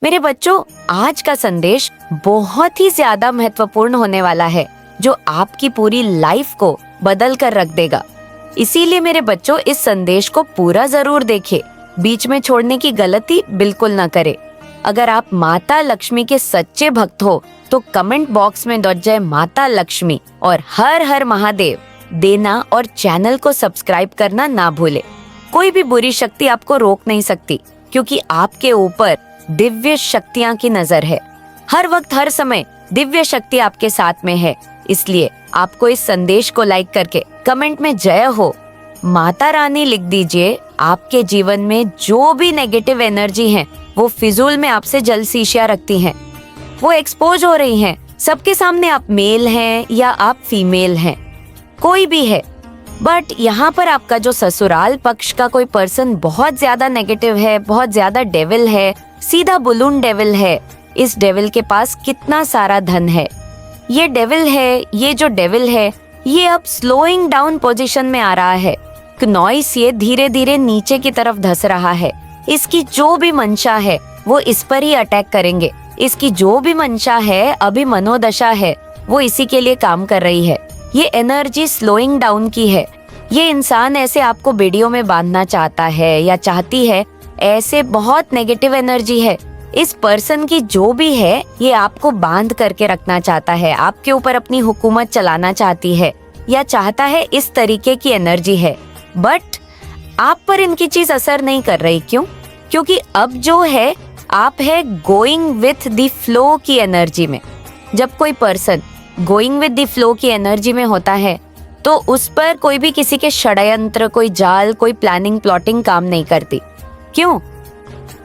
मेरे बच्चों, आज का संदेश बहुत ही ज्यादा महत्वपूर्ण होने वाला है, जो आपकी पूरी लाइफ को बदल कर रख देगा। इसीलिए मेरे बच्चों, इस संदेश को पूरा जरूर देखें। बीच में छोड़ने की गलती बिल्कुल न करें। अगर आप माता लक्ष्मी के सच्चे भक्त हो तो कमेंट बॉक्स में जय माता लक्ष्मी और हर हर महादेव देना और चैनल को सब्सक्राइब करना ना भूले। कोई भी बुरी शक्ति आपको रोक नहीं सकती, क्योंकि आपके ऊपर दिव्य शक्तियां की नजर है। हर वक्त हर समय दिव्य शक्ति आपके साथ में है। इसलिए आपको इस संदेश को लाइक करके कमेंट में जय हो माता रानी लिख दीजिए। आपके जीवन में जो भी नेगेटिव एनर्जी है वो फिजूल में आपसे जलसीशियां रखती हैं, वो एक्सपोज हो रही हैं। सबके सामने आप मेल हैं या आप फीमेल हैं, कोई भी है, बट यहाँ पर आपका जो ससुराल पक्ष का कोई पर्सन बहुत ज्यादा नेगेटिव है, बहुत ज्यादा डेविल है, सीधा बुलून डेविल है। इस डेविल के पास कितना सारा धन है। ये डेविल है, ये जो डेविल है ये अब स्लोइंग डाउन पोजीशन में आ रहा है। नॉइस ये धीरे धीरे नीचे की तरफ धस रहा है। इसकी जो भी मंशा है वो इस पर ही अटैक करेंगे। इसकी जो भी मंशा है, अभी मनोदशा है, वो इसी के लिए काम कर रही है। ये एनर्जी स्लोइंग डाउन की है। ये इंसान ऐसे आपको बेड़ियों में बांधना चाहता है या चाहती है। ऐसे बहुत नेगेटिव एनर्जी है। इस पर्सन की जो भी है, ये आपको बांध करके रखना चाहता है, आपके ऊपर अपनी हुकूमत चलाना चाहती है या चाहता है। इस तरीके की एनर्जी है, बट आप पर इनकी चीज असर नहीं कर रही। क्यों? क्योंकि अब जो है आप है गोइंग विथ द फ्लो की एनर्जी में। जब कोई person going with the flow की एनर्जी में होता है तो उस पर कोई भी किसी के षड्यंत्र, कोई जाल, कोई प्लानिंग प्लॉटिंग काम नहीं करती। क्यों?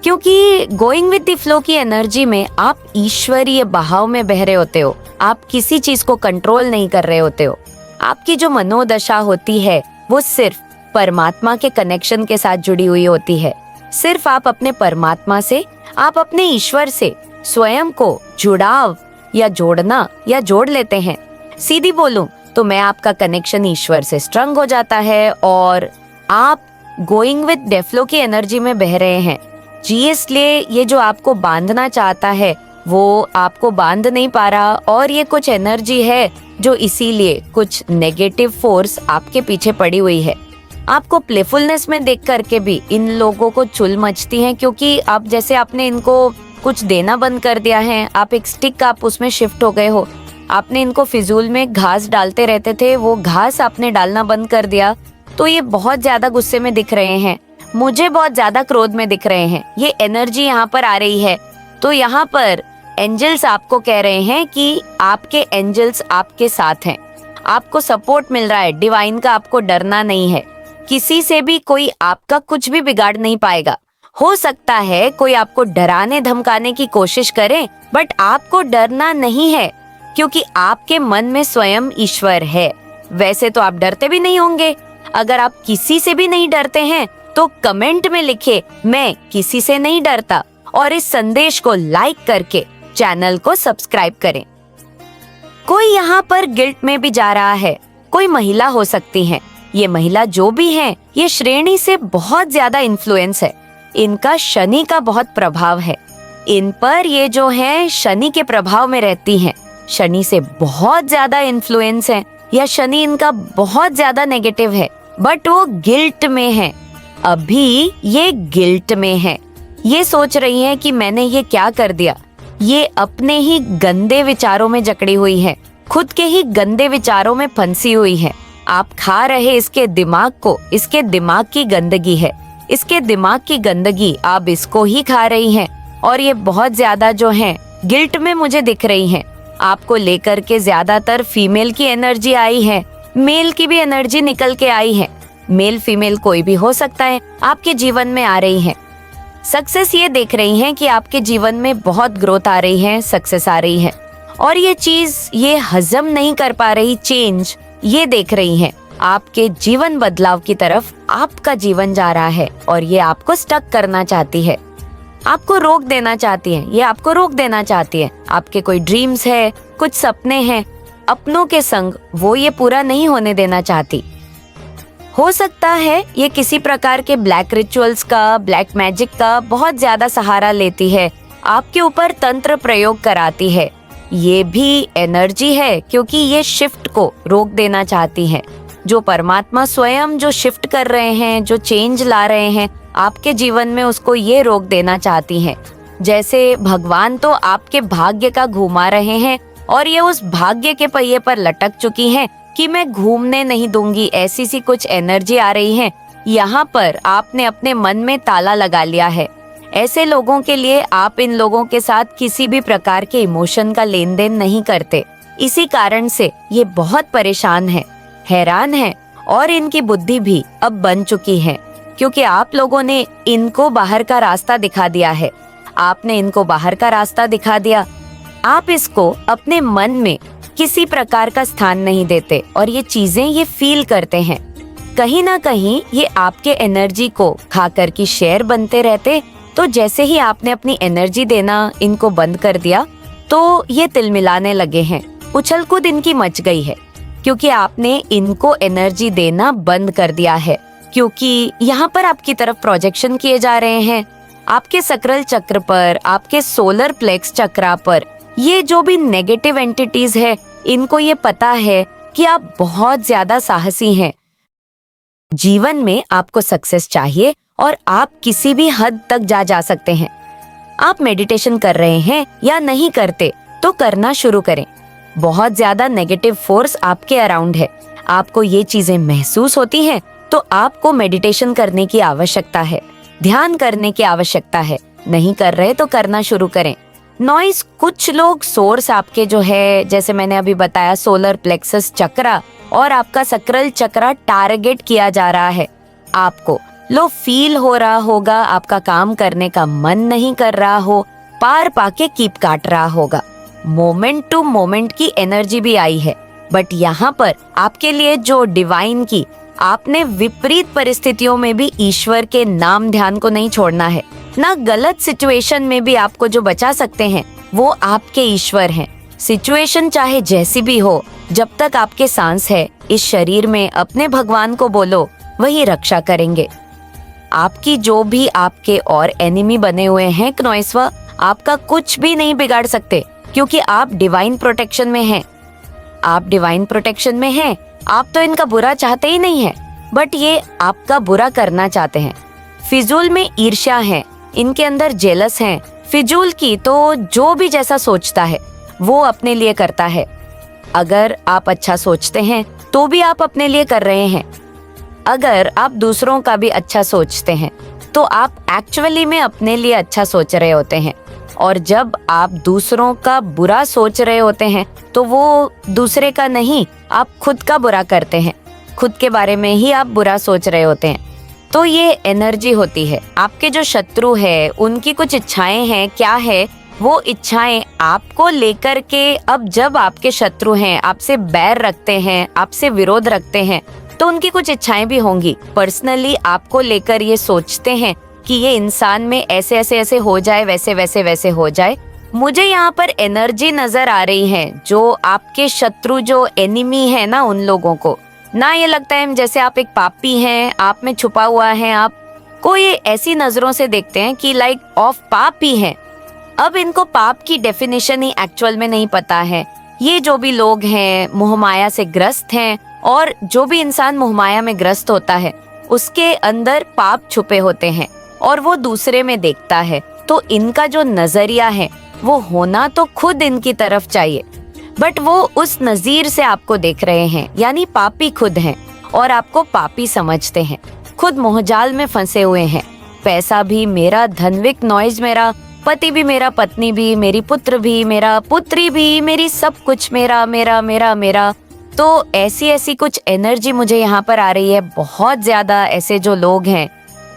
क्योंकि गोइंग विथ द फ्लो की एनर्जी में आप ईश्वरीय बहाव में बह रहे होते हो। आप किसी चीज को कंट्रोल नहीं कर रहे होते हो। आपकी जो मनोदशा होती है वो सिर्फ परमात्मा के कनेक्शन के साथ जुड़ी हुई होती है। सिर्फ आप अपने परमात्मा से, आप अपने ईश्वर से स्वयं को जुड़ाव या जोड़ना या जोड़ लेते हैं। सीधी बोलूं तो मैं आपका कनेक्शन ईश्वर से स्ट्रंग हो जाता है और आप गोइंग विद डेफ्लो की एनर्जी में बह रहे हैं जी। इसलिए ये जो आपको बांधना चाहता है वो आपको बांध नहीं पा रहा, और ये कुछ एनर्जी है जो इसीलिए कुछ नेगेटिव फोर्स आपके पीछे पड़ी हुई है। आपको प्लेफुलनेस में देख करके भी इन लोगों को चुल मचती है, क्योंकि आप जैसे आपने इनको कुछ देना बंद कर दिया है। आप एक स्टिक, आप उसमें शिफ्ट हो गए हो। आपने इनको फिजूल में घास डालते रहते थे, वो घास आपने डालना बंद कर दिया, तो ये बहुत ज्यादा गुस्से में दिख रहे हैं, मुझे बहुत ज्यादा क्रोध में दिख रहे हैं। ये एनर्जी यहाँ पर आ रही है। तो यहाँ पर एंजल्स आपको कह रहे हैं कि आपके एंजल्स आपके साथ हैं, आपको सपोर्ट मिल रहा है। डिवाइन का आपको डरना नहीं है। किसी से भी कोई आपका कुछ भी बिगाड़ नहीं पाएगा। हो सकता है कोई आपको डराने धमकाने की कोशिश करे, बट आपको डरना नहीं है, क्योंकि आपके मन में स्वयं ईश्वर है। वैसे तो आप डरते भी नहीं होंगे। अगर आप किसी से भी नहीं डरते हैं तो कमेंट में लिखे मैं किसी से नहीं डरता, और इस संदेश को लाइक करके चैनल को सब्सक्राइब करें। कोई यहाँ पर गिल्ट में भी जा रहा है। कोई महिला हो सकती है। ये महिला जो भी है, ये श्रेणी से बहुत ज्यादा इन्फ्लुएंस है। इनका शनि का बहुत प्रभाव है। इन पर ये जो है शनि के प्रभाव में रहती हैं। शनि से बहुत ज्यादा इन्फ्लुएंस है, या शनि इनका बहुत ज्यादा नेगेटिव है, बट वो गिल्ट में है। अभी ये गिल्ट में है। ये सोच रही है कि मैंने ये क्या कर दिया। ये अपने ही गंदे विचारों में जकड़ी हुई है, खुद के ही गंदे विचारों में फंसी हुई है। आप खा रहे इसके दिमाग को, इसके दिमाग की गंदगी है। इसके दिमाग की गंदगी आप इसको ही खा रही हैं, और ये बहुत ज्यादा जो है गिल्ट में मुझे दिख रही हैं। आपको लेकर के ज्यादातर फीमेल की एनर्जी आई है, मेल की भी एनर्जी निकल के आई है। मेल फीमेल कोई भी हो सकता है, आपके जीवन में आ रही है। सक्सेस ये देख रही हैं कि आपके जीवन में बहुत ग्रोथ आ रही है, सक्सेस आ रही है, और ये चीज ये हजम नहीं कर पा रही, चेंज ये देख रही हैं। आपके जीवन बदलाव की तरफ आपका जीवन जा रहा है, और ये आपको स्टक करना चाहती है, आपको रोक देना चाहती है। ये आपको रोक देना चाहती है। आपके कोई ड्रीम्स है, कुछ सपने हैं, अपनों के संग वो ये पूरा नहीं होने देना चाहती। हो सकता है ये किसी प्रकार के ब्लैक रिचुअल्स का, ब्लैक मैजिक का बहुत ज्यादा सहारा लेती है। आपके ऊपर तंत्र प्रयोग कराती है। ये भी एनर्जी है, क्योंकि ये शिफ्ट को रोक देना चाहती है। जो परमात्मा स्वयं जो शिफ्ट कर रहे हैं, जो चेंज ला रहे हैं आपके जीवन में, उसको ये रोक देना चाहती हैं। जैसे भगवान तो आपके भाग्य का घुमा रहे हैं और ये उस भाग्य के पहिए पर लटक चुकी हैं कि मैं घूमने नहीं दूंगी, ऐसी सी कुछ एनर्जी आ रही है। यहाँ पर आपने अपने मन में ताला लगा लिया है। ऐसे लोगों के लिए आप इन लोगों के साथ किसी भी प्रकार के इमोशन का लेन देन नहीं करते। इसी कारण से ये बहुत परेशान है, हैरान है, और इनकी बुद्धि भी अब बन चुकी है, क्योंकि आप लोगों ने इनको बाहर का रास्ता दिखा दिया है। आपने इनको बाहर का रास्ता दिखा दिया। आप इसको अपने मन में किसी प्रकार का स्थान नहीं देते और ये चीजें ये फील करते हैं। कहीं ना कहीं ये आपके एनर्जी को खाकर की शेयर बनते रहते। तो जैसे ही आपने अपनी एनर्जी देना इनको बंद कर दिया तो ये तिलमिलाने लगे हैं। उछल कूद इनकी मच गई है, क्योंकि आपने इनको एनर्जी देना बंद कर दिया है। क्योंकि यहाँ पर आपकी तरफ प्रोजेक्शन किए जा रहे हैं, आपके सकरल चक्र पर, आपके सोलर प्लेक्स चक्रा पर। ये जो भी नेगेटिव एंटिटीज है, इनको ये पता है कि आप बहुत ज्यादा साहसी हैं। जीवन में आपको सक्सेस चाहिए और आप किसी भी हद तक जा सकते हैं। आप मेडिटेशन कर रहे हैं या नहीं करते तो करना शुरू करें। बहुत ज्यादा नेगेटिव फोर्स आपके अराउंड है, आपको ये चीजें महसूस होती हैं, तो आपको मेडिटेशन करने की आवश्यकता है, ध्यान करने की आवश्यकता है। नहीं कर रहे तो करना शुरू करें। नॉइस, कुछ लोग सोर्स आपके जो है, जैसे मैंने अभी बताया, सोलर प्लेक्सस चक्रा और आपका सकरल चक्रा टारगेट किया जा रहा है। आपको लो फील हो रहा होगा, आपका काम करने का मन नहीं कर रहा हो, पार पाके कीप काट रहा होगा। मोमेंट टू मोमेंट की एनर्जी भी आई है, बट यहाँ पर आपके लिए जो डिवाइन की, आपने विपरीत परिस्थितियों में भी ईश्वर के नाम ध्यान को नहीं छोड़ना है। ना गलत सिचुएशन में भी आपको जो बचा सकते हैं वो आपके ईश्वर हैं। सिचुएशन चाहे जैसी भी हो, जब तक आपके सांस है इस शरीर में, अपने भगवान को बोलो, वही रक्षा करेंगे। आपकी जो भी आपके और एनिमी बने हुए हैं क्नोइसवा, आपका कुछ भी नहीं बिगाड़ सकते, क्योंकि आप डिवाइन प्रोटेक्शन में हैं। आप डिवाइन प्रोटेक्शन में हैं। आप तो इनका बुरा चाहते ही नहीं है, बट ये आपका बुरा करना चाहते हैं। फिजूल में ईर्ष्या है, इनके अंदर जेलस हैं। फिजूल की तो जो भी जैसा सोचता है वो अपने लिए करता है। अगर आप अच्छा सोचते हैं तो भी आप अपने लिए कर रहे हैं। अगर आप दूसरों का भी अच्छा सोचते हैं तो आप एक्चुअली में अपने लिए अच्छा सोच रहे होते हैं। और जब आप दूसरों का बुरा सोच रहे होते हैं तो वो दूसरे का नहीं, आप खुद का बुरा करते हैं। खुद के बारे में ही आप बुरा सोच रहे होते हैं। तो ये एनर्जी होती है। आपके जो शत्रु है उनकी कुछ इच्छाएं हैं, क्या है वो इच्छाएं आपको लेकर के। अब जब आपके शत्रु हैं, आपसे बैर रखते हैं, आपसे विरोध रखते हैं, तो उनकी कुछ इच्छाएं भी होंगी। पर्सनली आपको लेकर ये सोचते हैं कि ये इंसान में ऐसे ऐसे ऐसे हो जाए, वैसे वैसे वैसे हो जाए। मुझे यहाँ पर एनर्जी नजर आ रही है, जो आपके शत्रु, जो एनिमी है ना, उन लोगों को ना ये लगता है जैसे आप एक पापी हैं, आप में छुपा हुआ है, आपको ये ऐसी नजरों से देखते हैं कि लाइक ऑफ पाप ही है। अब इनको पाप की डेफिनेशन ही एक्चुअल में नहीं पता है। ये जो भी लोग हैं मोहमाया से ग्रस्त हैं, और जो भी इंसान मोहमाया में ग्रस्त होता है उसके अंदर पाप छुपे होते हैं और वो दूसरे में देखता है। तो इनका जो नजरिया है वो होना तो खुद इनकी तरफ चाहिए, बट वो उस नजीर से आपको देख रहे हैं, यानी पापी खुद हैं और आपको पापी समझते हैं। खुद मोहजाल में फंसे हुए हैं। पैसा भी मेरा, धनविक नॉइज मेरा, पति भी मेरा, पत्नी भी मेरी, पुत्र भी मेरा, पुत्री भी मेरी, सब कुछ मेरा मेरा मेरा मेरा। तो ऐसी ऐसी कुछ एनर्जी मुझे यहाँ पर आ रही है। बहुत ज्यादा ऐसे जो लोग हैं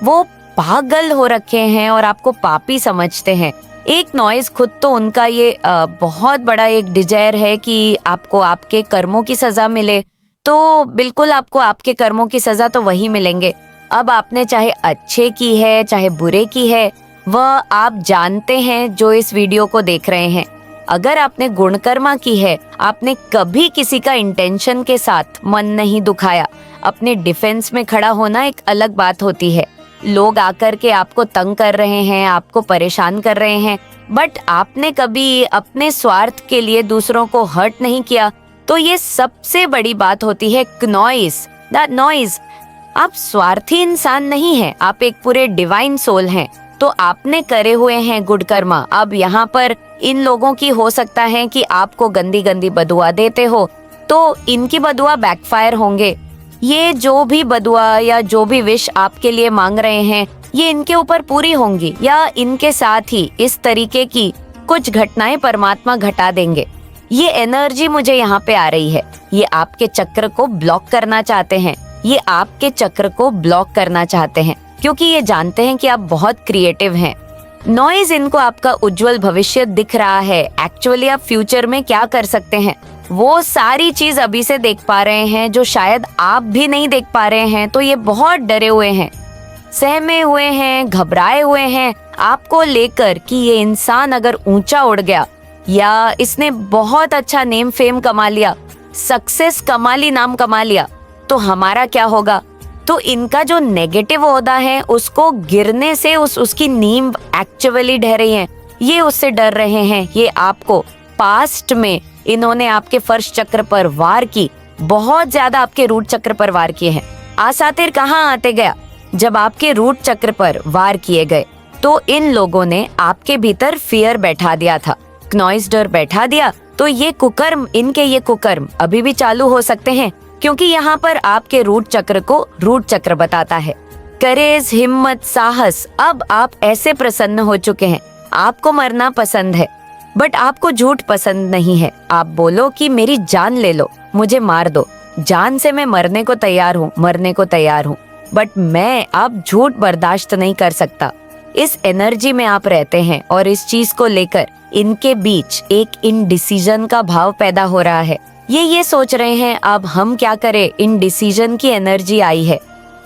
वो पागल हो रखे हैं और आपको पापी समझते हैं। एक नॉइज खुद तो उनका ये बहुत बड़ा एक डिजायर है कि आपको आपके कर्मों की सजा मिले। तो बिल्कुल आपको आपके कर्मों की सजा तो वही मिलेंगे। अब आपने चाहे अच्छे की है चाहे बुरे की है, वह आप जानते हैं जो इस वीडियो को देख रहे हैं। अगर आपने गुणकर्मा की है, आपने कभी किसी का इंटेंशन के साथ मन नहीं दुखाया। अपने डिफेंस में खड़ा होना एक अलग बात होती है। लोग आकर के आपको तंग कर रहे हैं, आपको परेशान कर रहे हैं, बट आपने कभी अपने स्वार्थ के लिए दूसरों को हर्ट नहीं किया, तो ये सबसे बड़ी बात होती है नॉइज, दैट नॉइज। आप स्वार्थी इंसान नहीं हैं, आप एक पूरे डिवाइन सोल हैं। तो आपने करे हुए हैं गुड कर्मा। अब यहाँ पर इन लोगों की हो सकता है कि आपको गंदी गंदी बदुआ देते हो, तो इनकी बदुआ बैकफायर होंगे। ये जो भी बदुआ या जो भी विश आपके लिए मांग रहे हैं, ये इनके ऊपर पूरी होंगी, या इनके साथ ही इस तरीके की कुछ घटनाएं परमात्मा घटा देंगे। ये एनर्जी मुझे यहाँ पे आ रही है। ये आपके चक्र को ब्लॉक करना चाहते हैं, ये आपके चक्र को ब्लॉक करना चाहते हैं, क्योंकि ये जानते हैं कि आप बहुत क्रिएटिव हैं। नॉइज इनको आपका उज्जवल भविष्य दिख रहा है। एक्चुअली आप फ्यूचर में क्या कर सकते हैं, वो सारी चीज अभी से देख पा रहे हैं, जो शायद आप भी नहीं देख पा रहे हैं। तो ये बहुत डरे हुए हैं, सहमे हुए हैं, घबराए हुए हैं आपको लेकर कि ये इंसान अगर ऊंचा उड़ गया या इसने बहुत अच्छा नेम फेम कमा लिया, सक्सेस कमा ली, नाम कमा लिया, तो हमारा क्या होगा। तो इनका जो नेगेटिव ओहदा है उसको गिरने से उसकी नींव एक्चुअली ढह रही है। ये उससे डर रहे हैं। ये आपको पास्ट में इन्होंने आपके फर्श चक्र पर वार की, बहुत ज्यादा आपके रूट चक्र पर वार किए हैं। आसातिर कहाँ आते गया, जब आपके रूट चक्र पर वार किए गए तो इन लोगों ने आपके भीतर फियर बैठा दिया था, नॉइज, डर बैठा दिया। तो ये कुकर्म, इनके ये कुकर्म अभी भी चालू हो सकते हैं, क्योंकि यहाँ पर आपके रूट चक्र को रूट चक्र बताता है। करेज, हिम्मत, साहस। अब आप ऐसे प्रसन्न हो चुके हैं, आपको मरना पसंद है, बट आपको झूठ पसंद नहीं है। आप बोलो कि मेरी जान ले लो, मुझे मार दो, जान से मैं मरने को तैयार हूँ, मरने को तैयार हूँ, बट मैं अब झूठ बर्दाश्त नहीं कर सकता। इस एनर्जी में आप रहते हैं और इस चीज को लेकर इनके बीच एक इनडिसीजन का भाव पैदा हो रहा है। ये सोच रहे हैं अब हम क्या करें, इनडिसीजन की एनर्जी आई है।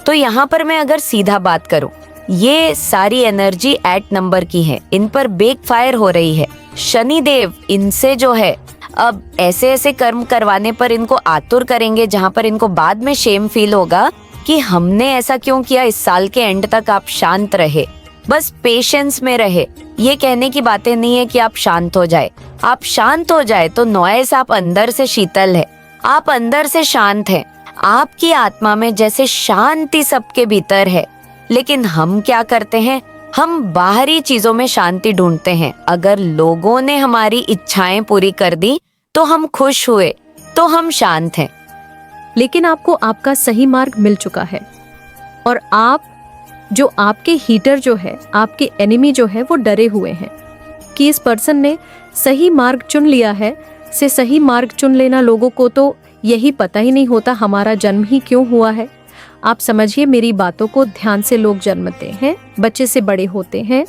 तो यहाँ पर मैं अगर सीधा बात करूं, ये सारी एनर्जी एट नंबर की है, इन पर बेक फायर हो रही है। शनिदेव इनसे जो है अब ऐसे ऐसे कर्म करवाने पर इनको आतुर करेंगे, जहाँ पर इनको बाद में शेम फील होगा कि हमने ऐसा क्यों किया। इस साल के एंड तक आप शांत रहे, बस पेशेंस में रहे। ये कहने की बातें नहीं है कि आप शांत हो जाए। आप शांत हो जाए तो नॉइस, आप अंदर से शीतल है, आप अंदर से शांत हैं, आपकी आत्मा में जैसे शांति सबके भीतर है। लेकिन हम क्या करते हैं, हम बाहरी चीजों में शांति ढूंढते हैं। अगर लोगों ने हमारी इच्छाएं पूरी कर दी तो हम खुश हुए, तो हम शांत हैं। लेकिन आपको आपका सही मार्ग मिल चुका है, और आप जो आपके हीटर जो है, आपके एनिमी जो है, वो डरे हुए हैं कि इस पर्सन ने सही मार्ग चुन लिया है। से सही मार्ग चुन लेना, लोगों को तो यही पता ही नहीं होता हमारा जन्म ही क्यों हुआ है। आप समझिए मेरी बातों को ध्यान से। लोग जन्मते हैं, बच्चे से बड़े होते हैं,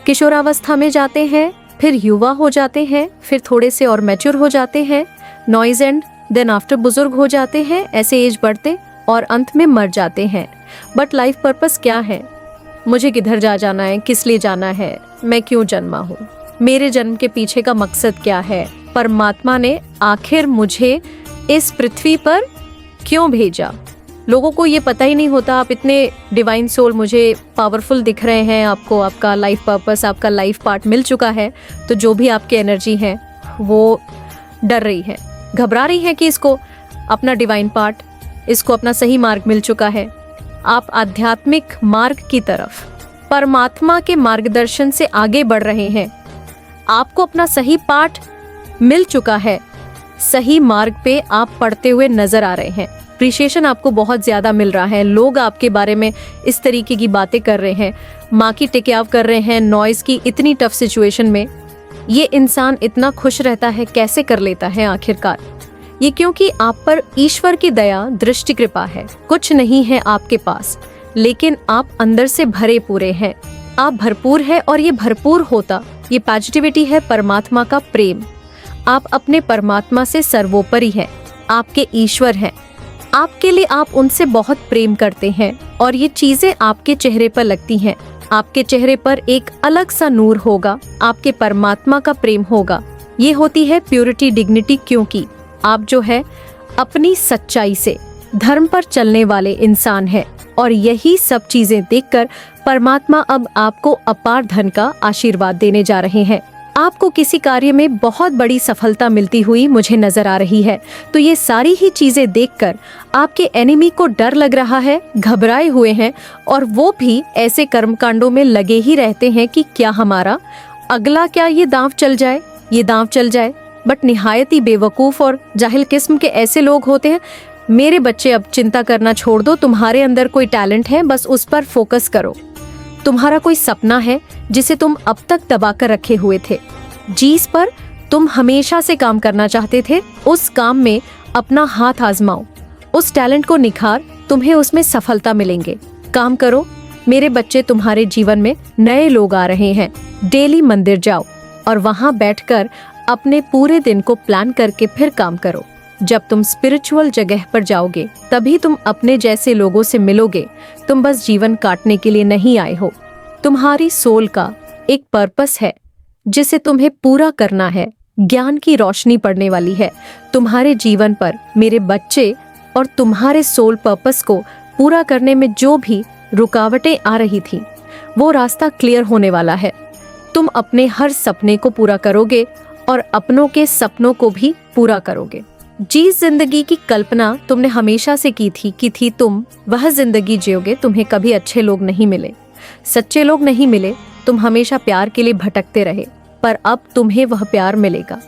किशोरावस्था में जाते हैं, फिर युवा हो जाते हैं, फिर थोड़े से और मैच्योर हो जाते हैं, नॉइज एंड देन आफ्टर बुजुर्ग हो जाते हैं, ऐसे एज बढ़ते और अंत में मर जाते हैं। बट लाइफ पर्पस क्या है, मुझे किधर जाना है, किस लिए जाना है, मैं क्यों जन्मा हूँ, मेरे जन्म के पीछे का मकसद क्या है, परमात्मा ने आखिर मुझे इस पृथ्वी पर क्यों भेजा। लोगों को ये पता ही नहीं होता। आप इतने डिवाइन सोल, मुझे पावरफुल दिख रहे हैं, आपको आपका लाइफ पर्पस, आपका लाइफ पार्ट मिल चुका है, तो जो भी आपकी एनर्जी है वो डर रही है, घबरा रही है कि इसको अपना डिवाइन पार्ट, इसको अपना सही मार्ग मिल चुका है। आप आध्यात्मिक मार्ग की तरफ, परमात्मा के मार्गदर्शन से आगे बढ़ रहे हैं। आपको अपना सही पाठ मिल चुका है, सही मार्ग पे आप पढ़ते हुए नजर आ रहे हैं। अप्रिशिएशन आपको बहुत ज्यादा मिल रहा है, लोग आपके बारे में इस तरीके की बातें कर रहे हैं, माँ की टिकाव कर रहे हैं। नॉइज की इतनी टफ सिचुएशन में ये इंसान इतना खुश रहता है, कैसे कर लेता है आखिरकार? ये क्योंकि आप पर ईश्वर की दया, दृष्टि, कृपा है। कुछ नहीं है आपके पास, लेकिन आप अंदर से भरे पूरे हैं, आप भरपूर है। और ये भरपूर होता, ये पॉजिटिविटी है परमात्मा का प्रेम। आप अपने परमात्मा से सर्वोपरि हैं, आपके ईश्वर हैं। आपके लिए आप उनसे बहुत प्रेम करते हैं और ये चीजें आपके चेहरे पर लगती हैं। आपके चेहरे पर एक अलग सा नूर होगा, आपके परमात्मा का प्रेम होगा। ये होती है प्योरिटी, डिग्निटी, क्योंकि आप जो है अपनी सच्चाई से, धर्म पर चलने वाले इंसान हैं। और यही सब चीजें देखकर परमात्मा अब आपको अपार धन का आशीर्वाद देने जा रहे हैं। आपको किसी कार्य में बहुत बड़ी सफलता मिलती हुई मुझे नजर आ रही है। तो ये सारी ही चीजें देखकर आपके एनिमी को डर लग रहा है, घबराए हुए हैं और वो भी ऐसे कर्मकांडों में लगे ही रहते हैं कि क्या हमारा अगला क्या ये दांव चल जाए, ये दांव चल जाए। बट निहायत ही बेवकूफ और जाहिल किस्म के ऐसे लोग होते हैं। मेरे बच्चे, अब चिंता करना छोड़ दो। तुम्हारे अंदर कोई टैलेंट है, बस उस पर फोकस करो। तुम्हारा कोई सपना है जिसे तुम अब तक दबा कर रखे हुए थे, जिस पर तुम हमेशा से काम करना चाहते थे, उस काम में अपना हाथ आजमाओ। उस टैलेंट को निखार, तुम्हें उसमें सफलता मिलेंगे। काम करो मेरे बच्चे, तुम्हारे जीवन में नए लोग आ रहे हैं। डेली मंदिर जाओ और वहां बैठकर अपने पूरे दिन को प्लान करके फिर काम करो। जब तुम स्पिरिचुअल जगह पर जाओगे तभी तुम अपने जैसे लोगों से मिलोगे। तुम बस जीवन काटने के लिए नहीं आए हो। तुम्हारी सोल का एक पर्पस है जिसे तुम्हें पूरा करना है। ज्ञान की रोशनी पड़ने वाली है तुम्हारे जीवन पर मेरे बच्चे, और तुम्हारे सोल पर्पस को पूरा करने में जो भी रुकावटें आ रही थी वो रास्ता क्लियर होने वाला है। तुम अपने हर सपने को पूरा करोगे और अपनों के सपनों को भी पूरा करोगे। जिस जिंदगी की कल्पना तुमने हमेशा से की थी तुम वह जिंदगी जियोगे। तुम्हें कभी अच्छे लोग नहीं मिले, सच्चे लोग नहीं मिले। तुम हमेशा प्यार के लिए भटकते रहे, पर अब तुम्हें वह प्यार मिलेगा।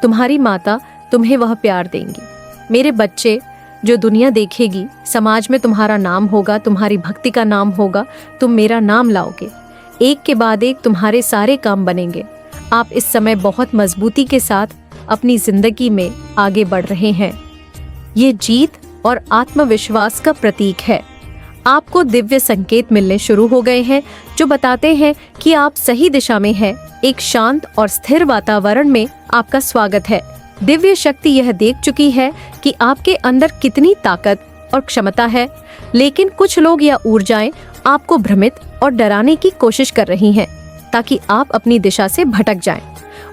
तुम्हारी माता तुम्हें वह प्यार देंगी। मेरे बच्चे, जो दुनिया देखेगी, समाज में तुम्हारा नाम होगा, तुम्हारी भक्ति का नाम होगा। तुम मेरा नाम लाओगे, एक के बाद एक तुम्हारे सारे काम बनेंगे। आप इस समय बहुत मजबूती के साथ अपनी जिंदगी में आगे बढ़ रहे हैं। ये जीत और आत्मविश्वास का प्रतीक है। आपको दिव्य संकेत मिलने शुरू हो गए हैं जो बताते हैं कि आप सही दिशा में हैं। एक शांत और स्थिर वातावरण में आपका स्वागत है। दिव्य शक्ति यह देख चुकी है कि आपके अंदर कितनी ताकत और क्षमता है, लेकिन कुछ लोग या ऊर्जाएं आपको भ्रमित और डराने की कोशिश कर रही हैं ताकि आप अपनी दिशा से भटक जाएं।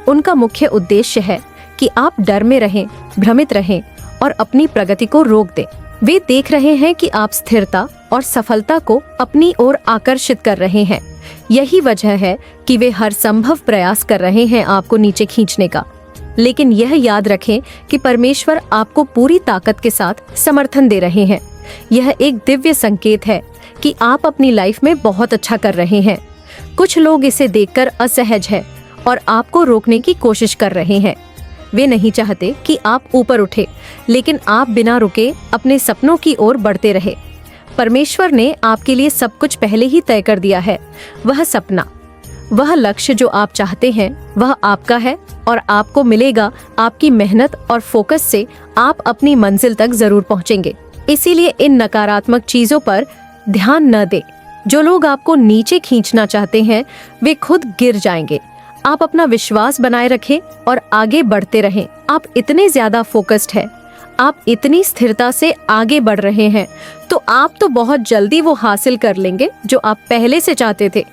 उनका मुख्य उद्देश्य है कि आप डर में रहें, भ्रमित रहें और अपनी प्रगति को रोक दें। वे देख रहे हैं कि आप स्थिरता और सफलता को अपनी ओर आकर्षित कर रहे हैं। यही वजह है कि वे हर संभव प्रयास कर रहे हैं आपको नीचे खींचने का। लेकिन यह याद रखें कि परमेश्वर आपको पूरी ताकत के साथ समर्थन दे रहे हैं। यह एक दिव्य संकेत है कि आप अपनी लाइफ में बहुत अच्छा कर रहे हैं। कुछ लोग इसे देखकर असहज हैं और आपको रोकने की कोशिश कर रहे हैं। वे नहीं चाहते कि आप ऊपर उठे, लेकिन आप बिना रुके अपने सपनों की ओर बढ़ते रहे। परमेश्वर ने आपके लिए सब कुछ पहले ही तय कर दिया है। वह सपना, वह लक्ष्य जो आप चाहते हैं वह आपका है और आपको मिलेगा। आपकी मेहनत और फोकस से आप अपनी मंजिल तक जरूर पहुंचेंगे। इसीलिए इन नकारात्मक चीजों पर ध्यान न दें। जो लोग आपको नीचे खींचना चाहते हैं वे खुद गिर जाएंगे। आप अपना विश्वास बनाए रखें और आगे बढ़ते रहें। आप इतने ज्यादा फोकस्ड हैं, आप इतनी स्थिरता से आगे बढ़ रहे हैं, तो आप तो बहुत जल्दी वो हासिल कर लेंगे जो आप पहले से चाहते थे,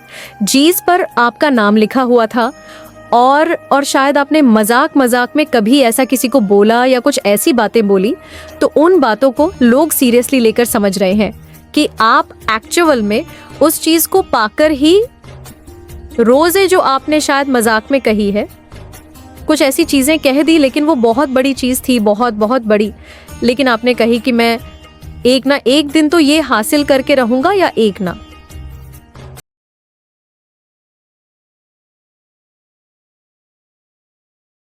जिस पर आपका नाम लिखा हुआ था। और शायद आपने मजाक में कभी ऐसा किसी को बोला या कुछ ऐसी बातें बोली, तो उन बातों को लोग सीरियसली लेकर समझ रहे हैं कि आप एक्चुअल में उस चीज को पाकर ही रोज़े जो आपने शायद मजाक में कही है, कुछ ऐसी चीजें कह दी, लेकिन वो बहुत बड़ी चीज थी, बहुत बहुत बड़ी। लेकिन आपने कही कि मैं एक ना एक दिन तो ये हासिल करके रहूंगा या एक ना